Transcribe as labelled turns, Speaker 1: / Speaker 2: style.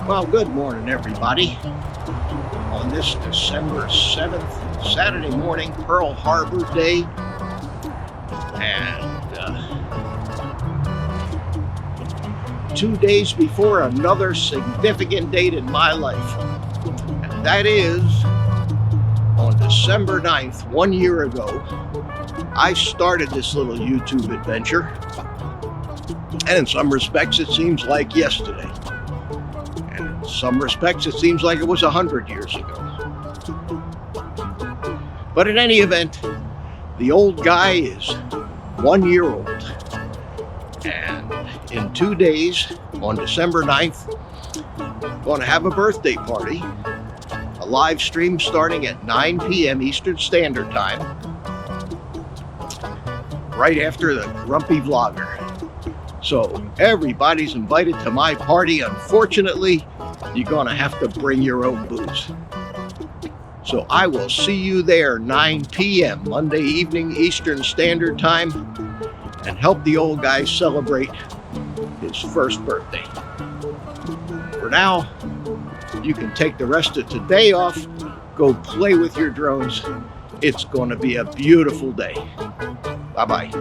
Speaker 1: Well, good morning, everybody. On this December 7th, Saturday morning, Pearl Harbor Day, and 2 days before another significant date in my life. And that is, on December 9th, 1 year ago, I started this little YouTube adventure. And in some respects, it seems like yesterday. And in some respects, it seems like it was 100 years ago. But in any event, the old guy is 1 year old. And in 2 days, on December 9th, I'm going to have a birthday party. A live stream starting at 9 p.m. Eastern Standard Time. Right after the Grumpy Vlogger. So everybody's invited to my party. Unfortunately, you're gonna have to bring your own booze. So I will see you there 9 p.m. Monday evening Eastern Standard Time and help the old guy celebrate his first birthday. For now, you can take the rest of today off, go play with your drones. It's gonna be a beautiful day. Bye-bye.